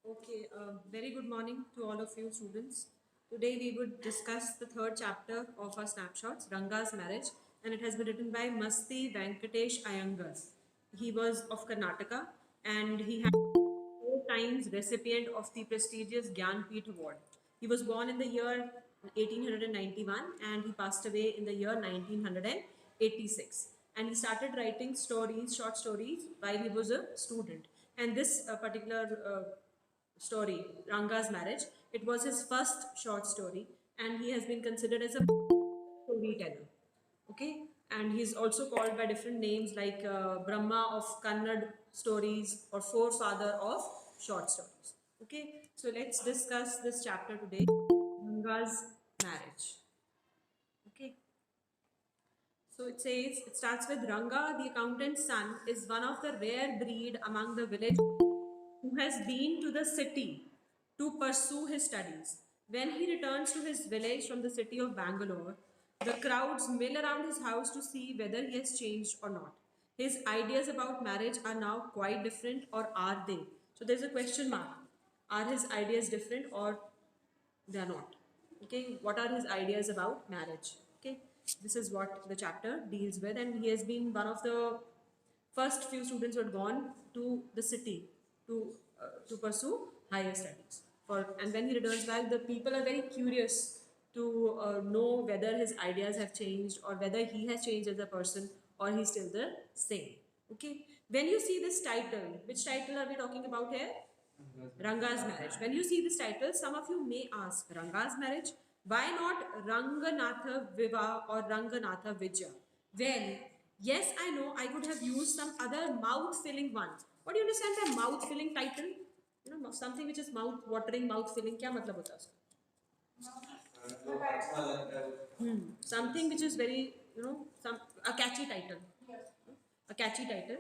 Okay, very good morning to all of you students. Today we would discuss the third chapter of our snapshots, Ranga's marriage, and it has been written by Masti Venkatesh Iyengar. He was of Karnataka and he had 4 times recipient of the prestigious Gyanpith Award. He was born in the year 1891 and he passed away in the year 1986. And he started writing stories, short stories, while he was a student. And this particular story, Ranga's marriage, it was his first short story, and he has been considered as a storyteller. Okay, and he's also called by different names like Brahma of Kannad stories or forefather of short stories. Okay, so let's discuss this chapter today, Ranga's marriage. Okay. So it says, it starts with Ranga, the accountant's son, is one of the rare breed among the village who has been to the city to pursue his studies. When he returns to his village from the city of Bangalore, the crowds mill around his house to see whether he has changed or not. His ideas about marriage are now quite different, or are they? So there's a question mark. Are his ideas different or they are not? Okay, what are his ideas about marriage? Okay, this is what the chapter deals with, and he has been one of the first few students who had gone to the city to pursue higher studies. And when he returns back, the people are very curious to know whether his ideas have changed or whether he has changed as a person or he's still the same. Okay. When you see this title, which title are we talking about here? Ranga's marriage. When you see this title, some of you may ask, Ranga's marriage? Why not Ranganatha Viva or Ranganatha Vijaya? Well, yes, I know I could have used some other mouth-filling one. What do you understand by mouth-filling title? You know, something which is mouth-watering, mouth-filling. क्या मतलब होता है उसका? Something which is very, a catchy title. A catchy title.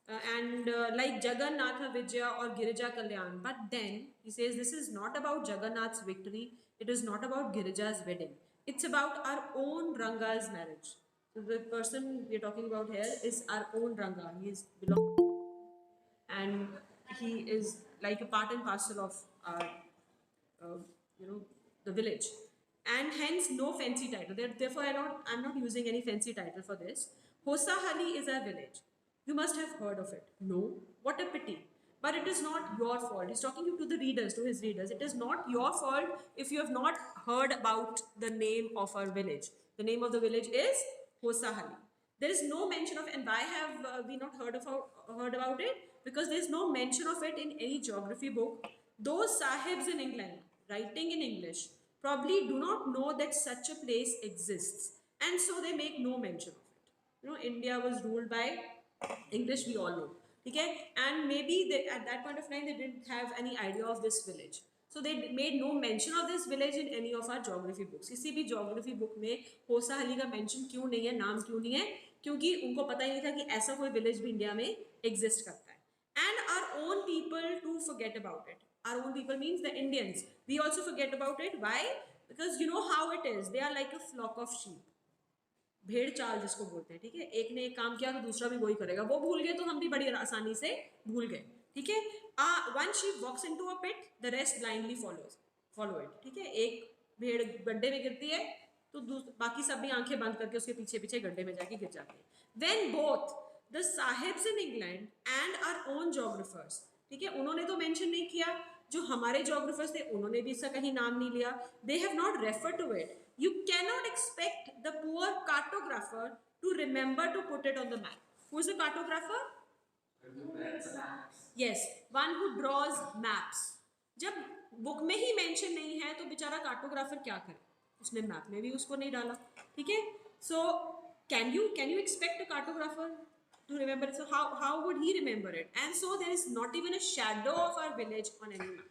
And like Jagannatha Vijaya or Girija Kalyan. But then he says this is not about Jagannath's victory, it is not about Girija's wedding. It's about our own Ranga's marriage. So the person we're talking about here is our own Ranga. He is belong and he is like a part and parcel of our uh, the village, and hence no fancy title. Therefore, I'm not using any fancy title for this. Hosahali is a village. You must have heard of it. No, what a pity. But it is not your fault. He's talking to the readers, to his readers. It is not your fault if you have not heard about the name of our village. The name of the village is Hosahali. There is no mention of, and why have we not heard about it? Because there is no mention of it in any geography book. Those sahibs in England, writing in English, probably do not know that such a place exists, and so they make no mention of it. India was ruled by English, we all know. Okay, and maybe at that point of time they didn't have any idea of this village. So they made no mention of this village in any of our geography books. किसी भी geography book में होसाहली का mention क्यों नहीं है, नाम क्यों नहीं है? क्योंकि उनको पता ही नहीं था कि ऐसा कोई village भी इंडिया में exist करता है. And our own people to forget about it. Our own people means the Indians. We also forget about it. Why? Because you know how it is. They are like a flock of sheep. भेड़ चाल जिसको बोलते हैं. ठीक है, एक ने एक काम किया तो दूसरा भी वही करेगा. वो भूल गए तो हम भी बड़ी आसानी से भूल गए. ठीक है, one sheep walks into a pit, the rest blindly follow it. ठीक है, एक भेड़ गड्ढे में गिरती है तो बाकी सब भी आंखें बंद करके उसके पीछे पीछे गड्ढे में जाके गिर जाते हैं. When both the sahibs in England and our own geographers, ठीक है, उन्होंने तो मेंशन नहीं किया, जो हमारे जोग्राफर्स थे उन्होंने भी इसका कहीं नाम नहीं लिया. They have not refer to it. You cannot expect the poor cartographer to remember to put it on the map. Who is a cartographer? Yes, one who draws maps. जब बुक में ही मेंशन नहीं है तो बेचारा cartographer क्या करे, उसने map में भी उसको नहीं डाला. ठीक है, सो can you expect a cartographer to remember it? So how would he remember it? And so there is not even a shadow of our village on any map.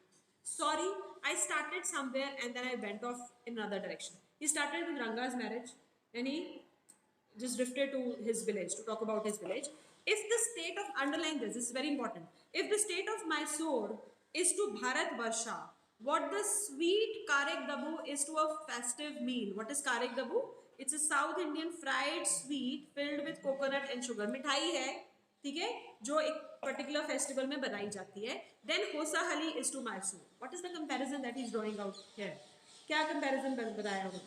Sorry, I started somewhere and then I went off in another direction. He started with Ranga's marriage and he just drifted to his village to talk about his village. If the state of, underline this is very important. If the state of Mysore is to Bharat Varsha, what the sweet Karek Dabu is to a festive meal. What is Karek Dabu? It's a South Indian fried sweet filled with coconut and sugar. मिठाई है, ठीक है, जो एक particular festival में बनाई जाती है. Then Hosahali is to Mysore. What is the comparison that he's drawing out here? क्या comparison बताया होगा?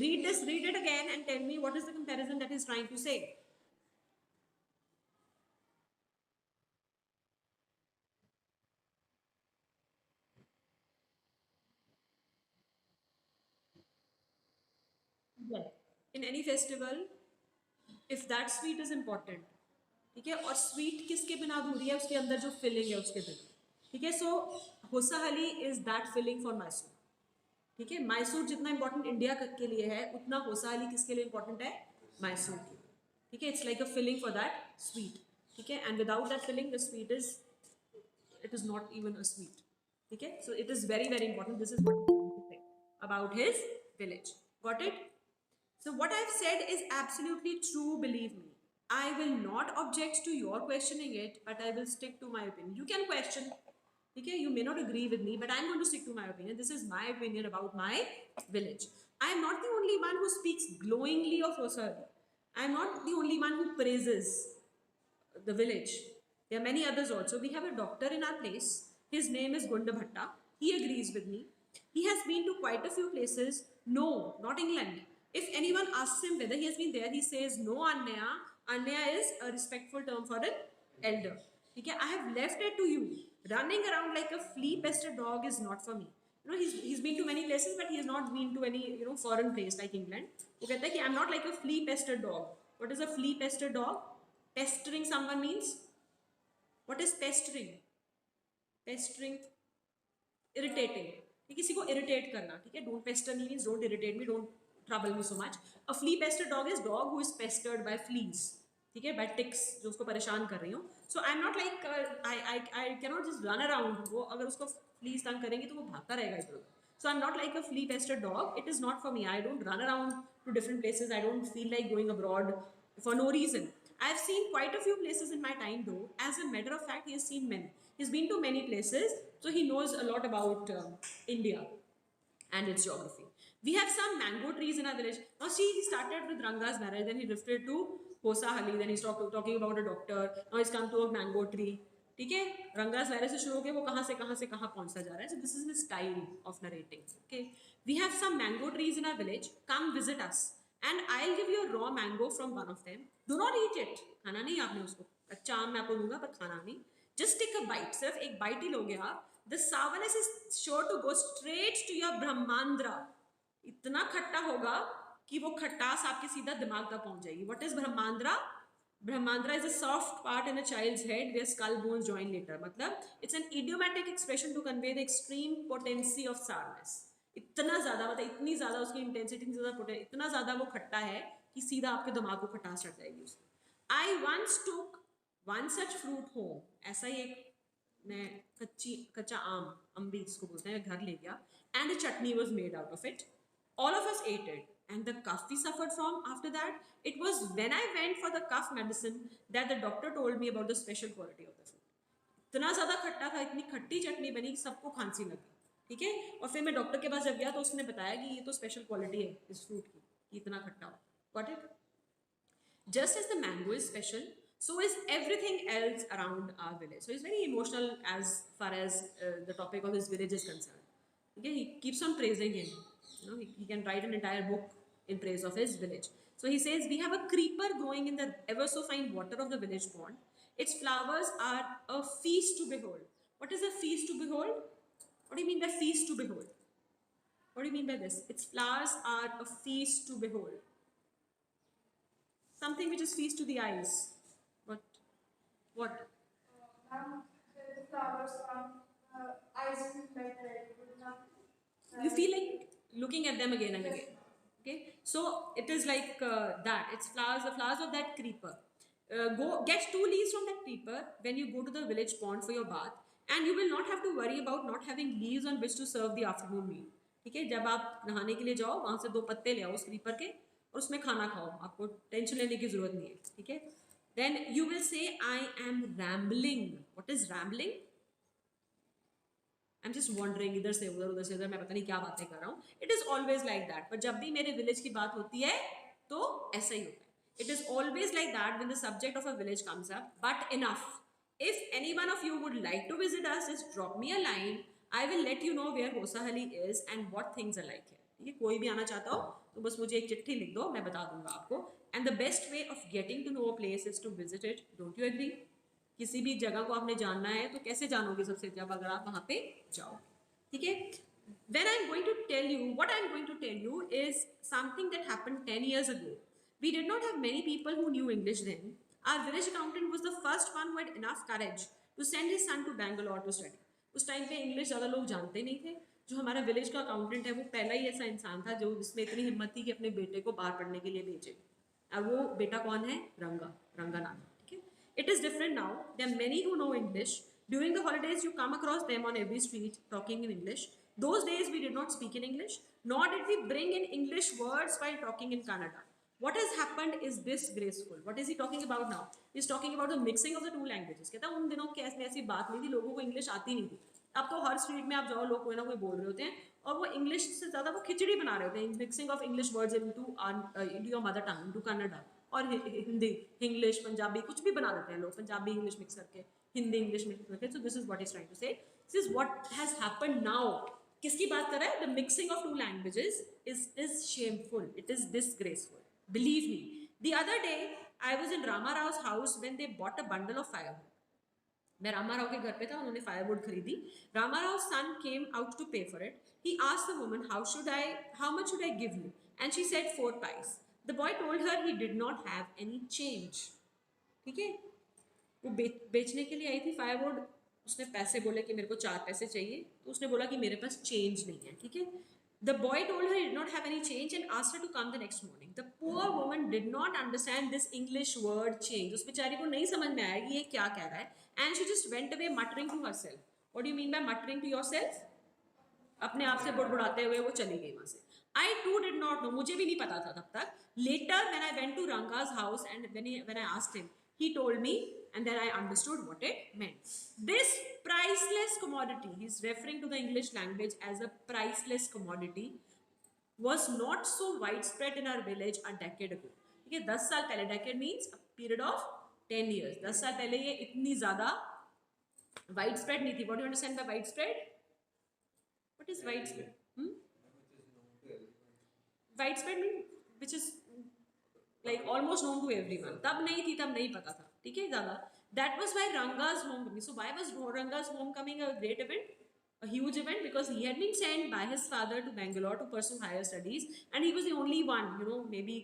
Read this, read it again and tell me what is the comparison that he's trying to say. Yeah. In any festival, if that sweet is important, ठीक है, और sweet किसके बिना अधूरी है, उसके अंदर जो फिलिंग है उसके बिना, ठीक है. So Hosahalli is that filling for Mysore, ठीक है. मैसूर जितना इंपॉर्टेंट इंडिया के लिए है, उतना होसाहली किसके लिए इंपॉर्टेंट है, मैसूर के, ठीक है. It's like a filling for that sweet, ठीक है. And without that filling the sweet is, it is not even a sweet, ठीक है. So it is very very important. This is what about his village. Got it? So what I've said is absolutely true, believe me. I will not object to your questioning it, but I will stick to my opinion. You can question, okay? You may not agree with me, but I'm going to stick to my opinion. This is my opinion about my village. I am not the only one who speaks glowingly of Hosari. I am not the only one who praises the village. There are many others also. We have a doctor in our place. His name is Gunda Bhatta. He agrees with me. He has been to quite a few places. No, not England. If anyone asks him whether he has been there, he says no, Annaya. Annaya is a respectful term for an elder. Okay, I have left it to you. Running around like a flea-pested dog is not for me. You know, he's been to many places, but he has not been to any foreign place like England. वो कहता है कि I'm not like a flea-pested dog. What is a flea-pested dog? Pestering someone means, what is pestering? Pestering, irritating. किसी को irritate करना, ठीक है. Don't pester me means don't irritate me, don't trouble me so much. A flea pestered dog is dog who is pestered by fleas, ठीक है, by ticks जो उसको परेशान कर रही हो. So I'm not like I cannot just run around. वो अगर उसको fleas तंग करेंगी तो वो भागता रहेगा इधर उधर. So I'm not like a flea pestered dog. It is not for me. I don't run around to different places. I don't feel like going abroad for no reason. I've seen quite a few places in my time though. As a matter of fact, he has seen many. He's been to many places, so he knows a lot about India and its geography. We have some mango trees in our village. Now see, he started with Ranga's marriage, then he drifted to Hosahali, then he's talking about a doctor. Now he's come to a mango tree. ठीक है, Ranga's marriage से शुरू हो गया, वो कहाँ से कहाँ पहुँचता जा रहा है. So this is the style of narrating. Okay, we have some mango trees in our village. Come visit us, and I'll give you a raw mango from one of them. Do not eat it. खाना नहीं आपने उसको. कच्चा आम मैं आपको दूंगा पर खाना नहीं. Just take a bite. सिर्फ एक bite ही लोगे आप. The sourness is sure to go straight to your Brahmandra. इतना खट्टा होगा कि वो खट्टास आपके सीधा दिमाग तक पहुंच जाएगी. What is Brahmandra? Brahmandra is a soft part in a child's head where skull bones join later. मतलब it's an idiomatic expression to convey the extreme potency of sourness. इतना ज़्यादा, मतलब इतनी ज़्यादा उसकी इंटेंसिटी, इतना ज़्यादा वो खट्टा है कि सीधा आपके दिमाग को खटास चढ़ जाएगी उसकी. I once took one such fruit home. ऐसा ही एक मैं कच्चा आम, अम्बी इसको बोलते हैं, घर ले गया. And a chutney was made out of it. All of us ate it, and the cough we suffered from after that, it was when I went for the cough medicine that the doctor told me about the special quality of the fruit. इतना ज़्यादा खट्टा था, इतनी खट्टी चटनी बनी कि सबको खांसी लगी, ठीक है. और फिर मैं डॉक्टर के पास जब गया तो उसने बताया कि ये तो स्पेशल क्वालिटी है इस फ्रूट की, कि इतना खट्टा हो. Got it? Just as the mango is special, so is everything else around our village. So he's very emotional as far as the topic of his village is concerned. Okay, he keeps on praising him. You know, he can write an entire book in praise of his village. So he says, we have a creeper growing in the ever so fine water of the village pond. Its flowers are a feast to behold. What is a feast to behold? What do you mean by feast to behold? What do you mean by this? Its flowers are a feast to behold. Something which is feast to the eyes. What? What? The flowers are eyes like red. You feel like looking at them again and again. Okay, so it is like that. It's flowers, the flowers of that creeper. Go get 2 leaves from that creeper when you go to the village pond for your bath, and you will not have to worry about not having leaves on which to serve the afternoon meal. ठीक है, जब आप नहाने के लिए जाओ वहाँ से 2 पत्ते ले आओ उस क्रीपर के और उसमें खाना खाओ, आपको टेंशन लेने की जरूरत नहीं है. ठीक है. Then you will say, I am rambling. What is rambling? I'm just wandering इधर से उधर मैं पता नहीं क्या बातें कर रहा हूँ. It is always like that. पर जब भी मेरे village की बात होती है तो ऐसा ही होता है. It is always like that when the subject of a village comes up. But enough. If any one of you would like to visit us, just drop me a line. I will let you know where Hosahali is and what things are like here. ठीक है, कोई भी आना चाहता हो तो बस मुझे एक चिट्ठी लिख दो, मैं बता दूंगा आपको. And the best way of getting to know a place is to visit it. Don't you agree? किसी भी जगह को आपने जानना है तो कैसे जानोगे सबसे जब अगर आप वहाँ पे जाओ. ठीक है. When I'm going to tell you, what I'm going to tell you is something that happened 10 years ago. We did not have many people who knew English then. Our village accountant was the first one who had enough courage to send his son to Bangalore to study. उस time पे English ज़्यादा लोग जानते नहीं थे. जो हमारा village का अकाउंटेंट है वो पहला ही ऐसा इंसान था जो जिसमें इतनी हिम्मत थी कि अपने बेटे को बाहर पढ़ने के लिए भेजे. और वो बेटा कौन है? रंगानाथ. ठीक है. It is different now. There are many who know English. During the holidays, you come across them on every street talking in English. Those days we did not speak in English, nor did we bring in English words while talking in Kannada. What has happened is disgraceful. What is he talking about now? He's talking about the mixing of the two languages. कहता है उन दिनों कैसे ऐसी बात नहीं थी, लोगों को इंग्लिश आती नहीं थी. अब तो हर स्ट्रीट में आप जाओ लोग कोई ना कोई बोल रहे होते हैं और वो इंग्लिश से ज़्यादा वो खिचड़ी बना रहे होते हैं. Mixing of English words into your mother tongue, into Kannada और हिंदी, इंग्लिश, पंजाबी कुछ भी बना देते हैं लोग. पंजाबी इंग्लिश मिक्स करके, हिंदी इंग्लिश मिक्स करके. So this is what is trying to say. This is what has happened now. किसकी बात कर रहा है? The mixing of two languages is shameful. It is disgraceful. Believe me. The other day, I was in Rama Rao's house when they bought a bundle of firewood. मैं रामा राव के घर पे था, उन्होंने firewood खरीदी. Rama Rao's son came out to pay for it. He asked the woman, how much should I give you? And she said 4 pice. The boy told her he did not have any change. ठीक है? वो बेचने के लिए आई थी firewood. उसने पैसे बोले कि मेरे को 4 पैसे चाहिए, तो उसने बोला कि मेरे पास change नहीं है. ठीक है? The boy told her he did not have any change and asked her to come the next morning. The poor woman did not understand this English word change. उस बेचारी को नहीं समझ में आया कि ये क्या कह रहा है. And she just went away muttering to herself. What do you mean by muttering to yourself? अपने आप से बुड़बुड़ाते हुए वो चली गई वहाँ से. I too did not know. मुझे भी नहीं पता था तब तक. Later when I went to Ranga's house and when I asked him, he told me and then I understood what it meant. This priceless commodity, he's referring to the English language as a priceless commodity, was not so widespread in our village a decade ago. ठीक है, 10 साल पहले, decade means a period of 10 years. 10 साल पहले ये इतनी ज़्यादा widespread नहीं थी. What do you understand by widespread? What is widespread? Widespread means which is like almost known to everyone. तब नहीं थी, तब नहीं पता था. ठीक है, ज़्यादा. That was why Ranga's homecoming. So why was Ranga's homecoming a great event? A huge event because he had been sent by his father to Bangalore to pursue higher studies, and he was the only one, maybe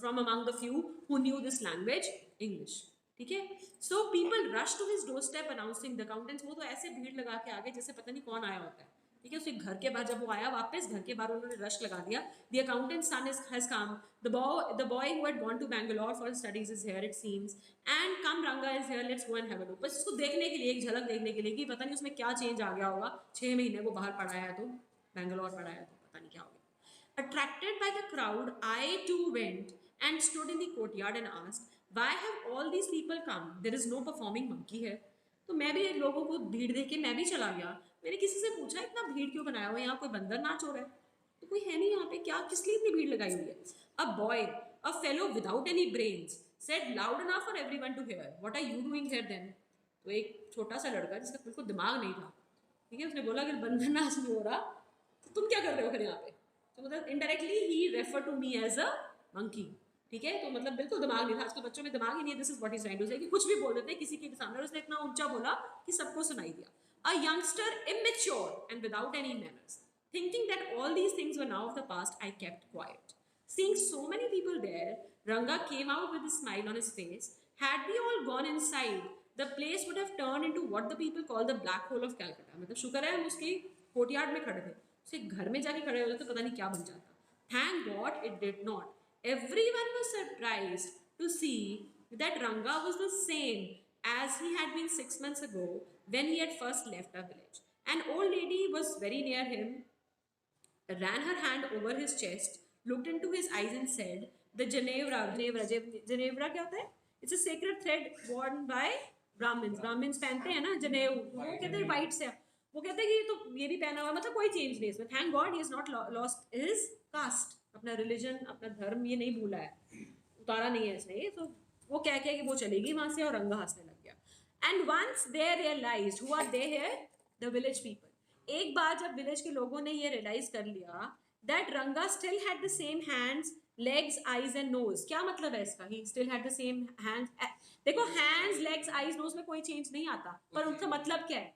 from among the few who knew this language, English. ठीक है? So people rushed to his doorstep announcing the accountants. वो तो ऐसे भीड़ लगा के आगे जैसे पता नहीं कौन आया होता है. ठीक है, उसके घर के बाहर जब वो आया वापस, घर के बाहर उन्होंने रश लगा दिया. The accountant's son has come. The boy who had gone to Bangalore for studies is here, it seems. And come Ranga is here. Let's go and have a look. बस उसको देखने के लिए, एक झलक देखने के लिए कि पता नहीं उसमें क्या चेंज आ गया होगा. 6 महीने वो बाहर पढ़ा है तो बैंगलोर पढ़ा है तो पता नहीं क्या हो गया. Attracted by the crowd, I too went and stood in the courtyard and asked, why have all these people come? There is no performing monkey here. तो मैं भी लोगों को भीड़ देख के मैं भी चला गया. मैंने किसी से पूछा इतना भीड़ क्यों बनाया हुआ है, यहाँ कोई बंदर नाच हो रहा है? तो कोई है नहीं यहाँ पे, क्या किस लिए इतनी भीड़ लगाई हुई है? A boy, a fellow without any brains, said loud enough for everyone to hear, what are you doing here then? तो एक छोटा सा लड़का जिसका बिल्कुल दिमाग नहीं था, ठीक है, उसने बोला कि बंदर नाच नहीं हो रहा तो तुम क्या कर रहे हो फिर यहाँ पे? तो मतलब इनडायरेक्टली ही refer to me as a monkey. ठीक है, तो मतलब बिल्कुल दिमाग नहीं था. आजकल बच्चों में दिमाग ही नहीं है. This is what is trying to say कि कुछ भी बोल देते हैं किसी के सामने. उसने इतना ऊंचा बोला कि सबको सुनाई दिया. A youngster, immature and without any manners, thinking that all these things were now of the past, I kept quiet. Seeing so many people there, Ranga came out with a smile on his face. Had we all gone inside, the place would have turned into what the people call the black hole of Calcutta. मतलब शुक्र है हम उसके courtyard में खड़े थे. उसके घर में जाके खड़े होते तो पता नहीं क्या बन जाता. Thank God it did not. Everyone was surprised to see that Ranga was the same as he had been 6 months ago when he had first left our village. An old lady was very near him, ran her hand over his chest, looked into his eyes and said, the Janevra क्या होता है? It's a sacred thread worn by Brahmins. Brahmins पहनते हैं ना जनेऊ. वो कहते हैं white से. वो कहते हैं कि तो ये भी पहना हुआ, मतलब कोई चेंज नहीं इसमें. Thank God he has not lost his caste. अपना रिलीजन, अपना धर्म ये नहीं भूला है, उतारा नहीं है इसने. तो वो क्या कि वो चलेगी वहाँ से और रंगा हंसने लग गया. And once they realized, who are they here? The village people. एक बार जब village के लोगों ने ये realize कर लिया that Ranga still had the same hands, legs, eyes and nose. क्या मतलब है इसका? He still had the same hands. देखो hands, legs, eyes, nose में कोई change नहीं आता, पर उनका मतलब क्या है?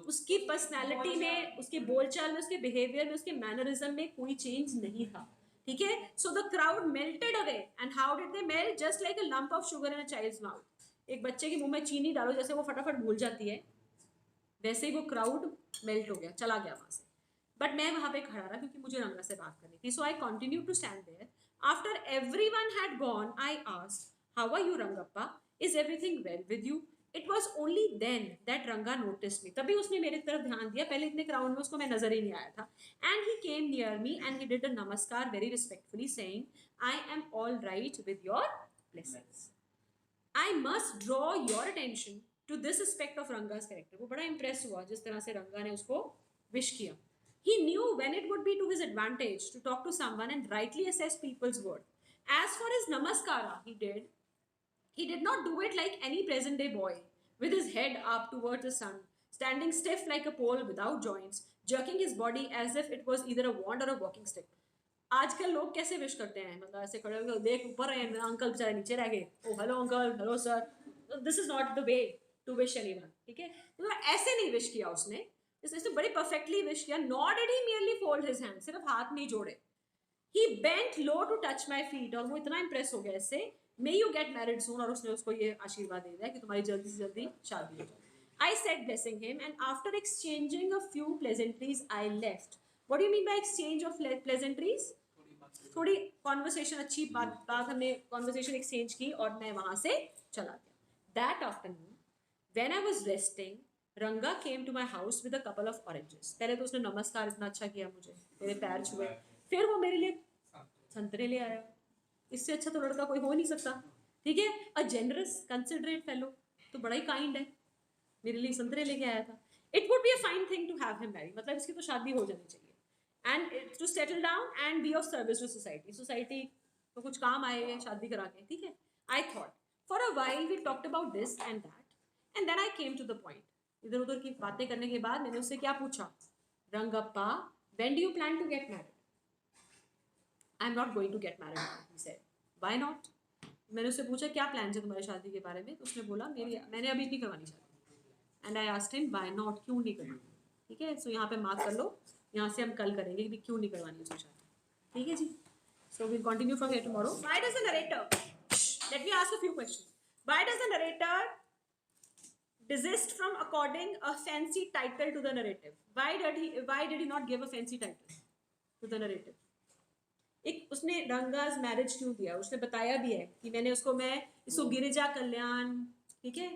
उसकी पर्सनैलिटी में, उसके बोलचाल में, उसके बिहेवियर में, उसके मैनरिज्म में कोई चेंज नहीं था. ठीक है? So the crowd melted away. And how did they melt? Just like a lump of sugar in a child's mouth. एक बच्चे के मुंह में चीनी डालो, जैसे वो फटाफट भूल जाती है, वैसे ही वो क्राउड मेल्ट हो गया, चला गया वहां से. बट मैं वहां पे खड़ा रहा क्योंकि मुझे रंगा से बात करनी थी. So I continue to stand there. After everyone had gone, I asked, how are you Rangappa? Is everything well with you? It was only then that Ranga notice me. तभी उसने मेरी तरफ ध्यान दिया. पहले इतने क्राउड में उसको मैं नजर ही नहीं आया था. And he came near me and he did a namaskar very respectfully, saying, I am all right with your blessings. I must draw your attention to this aspect of Ranga's character. वो बड़ा impress हुआ जिस तरह से रंगा ने उसको wish किया. He knew when it would be to his advantage to talk to someone and rightly assess people's word. As for his namaskara, he did not do it like any present day boy, with his head up towards the sun, standing stiff like a pole without joints, jerking his body as if it was either a wand or a walking stick. आजकल लोग कैसे wish करते हैं? मतलब ऐसे खड़े होकर देख ऊपर है, अंकल बेचारे नीचे रह गए, oh hello uncle, hello sir. This is not the way to wish anyone. ठीक है? तो ऐसे नहीं विश किया उसने. इसने बड़ी परफेक्टली विश किया. Not did he merely fold his hand, सिर्फ हाथ नहीं जोड़े. He bent low to touch my feet. और वो इतना इंप्रेस हो गया इससे, may you get married soon. और उसने उसको ये आशीर्वाद दे दिया कि तुम्हारी जल्दी से जल्दी शादी हो जाए. I said blessing him, and after exchanging a few pleasantries, I left. What do you mean by exchange of pleasantries? थोड़ी कॉन्वर्सेशन, अच्छी बात हमने कॉन्वर्सेशन एक्सचेंज की और मैं वहां से चला गया. That afternoon when I was resting, Ranga came to my house with a couple of oranges. पहले तो उसने नमस्कार इतना अच्छा किया, मुझे मेरे पैर छुए, फिर वो मेरे लिए संतरे ले आया. इससे अच्छा तो लड़का कोई हो नहीं सकता. ठीक है? अ जेनरस कंसिडरेट फेलो, तो बड़ा ही काइंड है, मेरे लिए संतरे लेके आया था. It would be a fine thing to have him marry. मतलब इसकी तो शादी हो जानी चाहिए. And to settle down and be of service to society. Society तो कुछ काम आए शादी करा के. ठीक है? I thought. For a while we talked about this and that, and then I came to the point. इधर उधर की बातें करने के बाद मैंने उससे क्या पूछा? Rangappa, when do you plan to get married? I'm not going to get married, he said. Why not? मैंने उससे पूछा क्या प्लान है तुम्हारी शादी के बारे में. तो उसने बोला मैंने अभी नहीं करवानी शादी. And I asked him why not, क्यों नहीं करवानी. ठीक है? सो यहाँ पे मार्क कर लो. यहाँ से हम कल करेंगे कि क्यों नहीं करवानी उसकी शादी. ठीक है जी? So we'll continue from here tomorrow. Why does the narrator, let me ask a few questions. Why does the narrator desist from according a fancy title to the narrative? Why did he not give a fancy title to the narrative? एक उसने रंगा's marriage क्यों दिया? उसने बताया भी है कि मैं इसको गिरिजा कल्याण, ठीक है,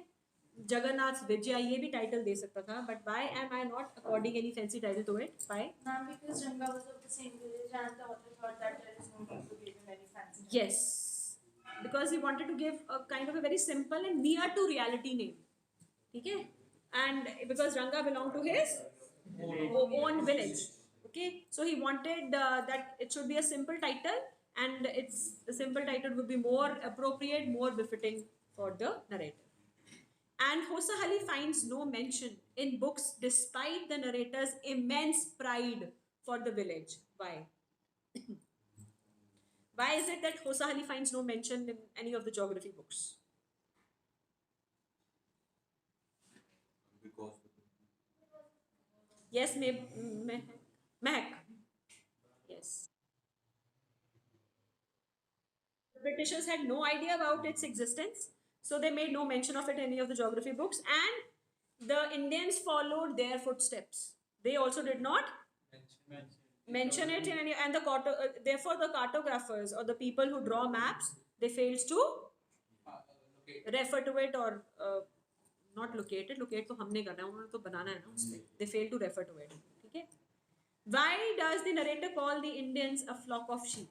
जगन्नाथ विजया, ये भी टाइटल दे सकता था. But why am I not according any fancy title to it? Why? Ma'am, because Ranga was of the same village and the author thought that there is no need to give him any fancy. Yes, because he wanted to give a kind of a very simple and near to reality name. ठीक है? And because Ranga belonged to his own village. Okay, so he wanted that it should be a simple title, and the simple title would be more appropriate, more befitting for the narrative. And Hosa Ali finds no mention in books despite the narrator's immense pride for the village. Why? Why is it that Hosa Ali finds no mention in any of the geography books? Because Yes, Mehak. Yes. The Britishers had no idea about its existence, so they made no mention of it in any of the geography books, and the Indians followed their footsteps. They also did not mention it in any, and therefore the cartographers or the people who draw maps, they fails to refer to it or not locate it. Locate तो हमने करना है, उन्होंने तो बनाना है ना उसमें. They fail to refer to it. ठीक है? Why does the narrator call the Indians a flock of sheep?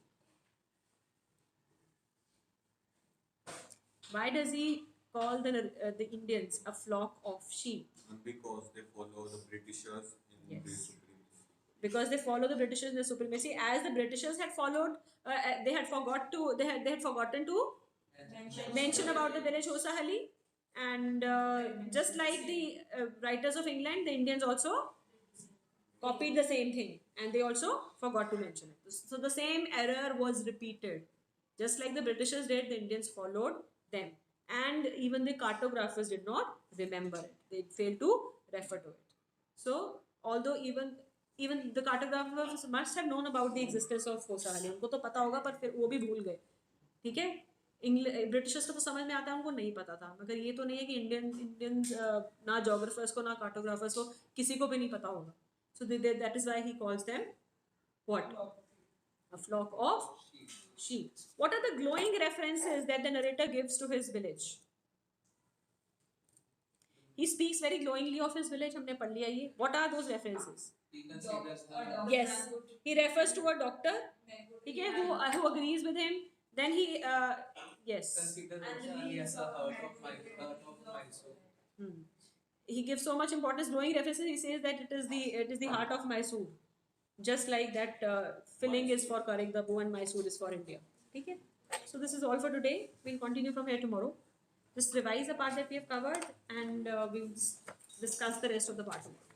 Why does he call the Indians a flock of sheep? because they follow the Britishers in Yes. their supremacy. Because they follow the Britishers in their supremacy, as the Britishers had followed, they had forgotten to mention about the village Hosa Ali. and just like the writers of England, the Indians also copied the same thing, and they also forgot to mention it. So the same error was repeated. Just like the Britishers did, the Indians followed them, and even the cartographers did not remember it. They failed to refer to it. So although even the cartographers must have known about the existence of Khoshali, उनको तो पता होगा, पर फिर वो भी भूल गए. ठीक है. ब्रिटिशर्स को तो समझ में आता है, उनको नहीं पता था. मगर ये तो नहीं है कि इंडियंस ना जोग्राफर्स को ना कार्टोग्राफर्स को किसी को भी नहीं पता होगा. So that is why he calls them what? A flock of sheep. What are the glowing references that the narrator gives to his village? He speaks very glowingly of his village. हमने पढ़ लिया ये. What are those references? He considers her Yes, he refers to a doctor. ठीक है, who agrees with him. Then he yes. considers Vaishali as the heart of Mysore. He gives so much importance. Glowing references. He says that it is the heart of Mysore, just like that filling is for Karikdabu and Mysore is for India. Okay. So this is all for today. We'll continue from here tomorrow. Just revise the part that we have covered, and we'll discuss the rest of the part tomorrow.